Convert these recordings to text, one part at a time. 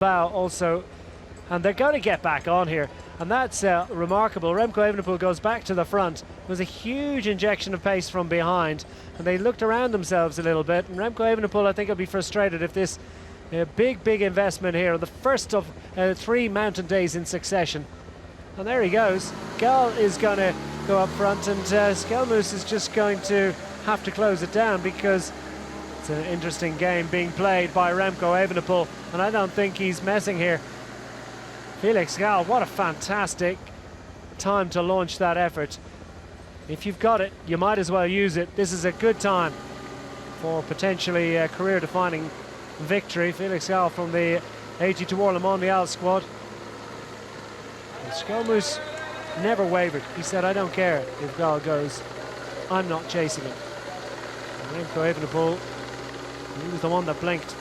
Bow also, and they're going to get back on here, and that's remarkable. Remco Evenepoel goes back to the front. It was a huge injection of pace from behind, and they looked around themselves a little bit, and Remco Evenepoel, I think, will be frustrated if this big investment here, the first of 3 mountain days in succession. And there he goes. Gal is going to go up front, and Skelmoes is just going to have to close it down, because it's an interesting game being played by Remco Evenepoel, and I don't think he's messing here. Felix Gal, what a fantastic time to launch that effort. If you've got it, you might as well use it. This is a good time for potentially a career-defining victory. Felix Gal from the AG2R Le Mondial squad. And Skelmoes never wavered. He said, I don't care if Gal goes, I'm not chasing him. And Remco Evenepoel, he was the one that blinked.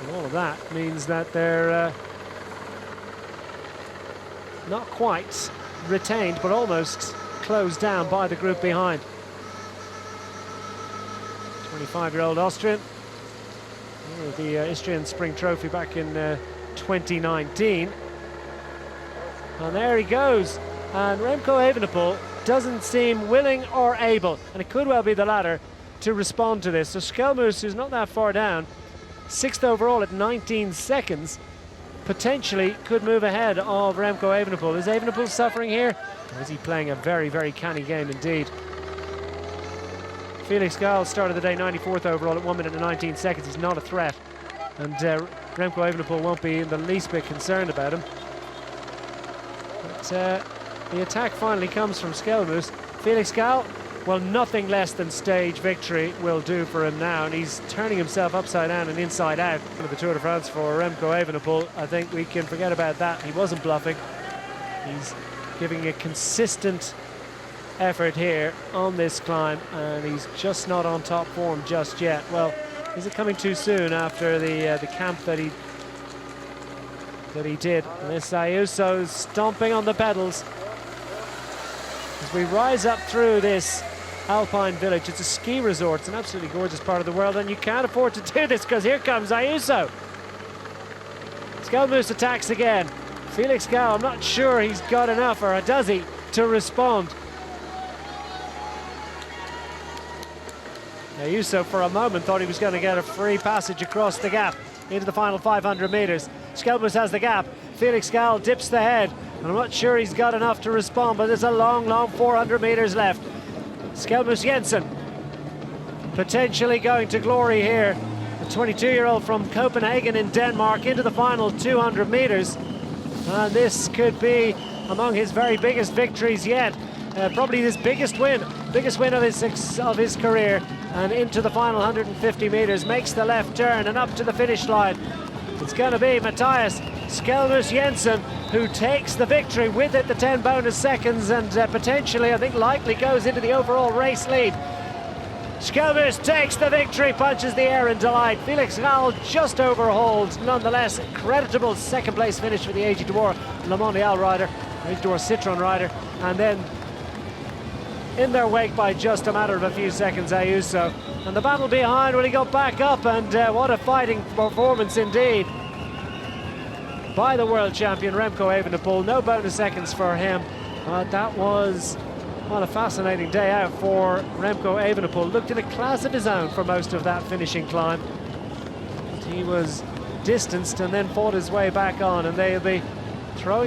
And all of that means that they're not quite retained, but almost closed down by the group behind. 25-year-old Austrian, the Istrian Spring Trophy back in 2019. And there he goes. And Remco Evenepoel doesn't seem willing or able, and it could well be the latter, to respond to this. So Skelmoes, who's not that far down, 6th overall at 19 seconds, potentially could move ahead of Remco Evenepoel. Is Evenepoel suffering here? Or is he playing a very canny game indeed? Felix Gal started the day 94th overall at 1 minute and 19 seconds. He's not a threat. And Remco Evenepoel won't be in the least bit concerned about him. But the attack finally comes from Skelmoes. Felix Gal, well, nothing less than stage victory will do for him now, and he's turning himself upside down and inside out. For the Tour de France for Remco Evenepoel, I think we can forget about that. He wasn't bluffing. He's giving a consistent effort here on this climb, and he's just not on top form just yet. Well, is it coming too soon after the camp that he did? And this Ayuso stomping on the pedals as we rise up through this Alpine village. It's a ski resort. It's an absolutely gorgeous part of the world, and you can't afford to do this, because here comes Ayuso. Skelmoes attacks again. Felix Gal, I'm not sure he's got enough, or does he, to respond. Ayuso for a moment thought he was going to get a free passage across the gap into the final 500 meters. Skelmoes has the gap. Felix Gal dips the head, and I'm not sure he's got enough to respond, but there's a long 400 meters left. Skelmoes Jensen potentially going to glory here. The 22-year-old from Copenhagen in Denmark into the final 200 meters. And this could be among his very biggest victories yet. Probably his biggest win of his career. And into the final 150 meters, makes the left turn and up to the finish line. It's going to be Matthias Skelmoes Jensen who takes the victory, with it the 10 bonus seconds, and potentially, I think, likely goes into the overall race lead. Skelmoes takes the victory, punches the air in delight. Felix Gal just overhauled. Nonetheless, creditable second place finish for the AG2R Le Mondial rider, AG2R Citroën rider, and then in their wake by just a matter of a few seconds, Ayuso. And the battle behind, will he go back up? And what a fighting performance indeed by the world champion Remco Evenepoel. No bonus seconds for him. That was, what a fascinating day out for Remco Evenepoel. Looked in a class of his own for most of that finishing climb. He was distanced and then fought his way back on, and they'll be throwing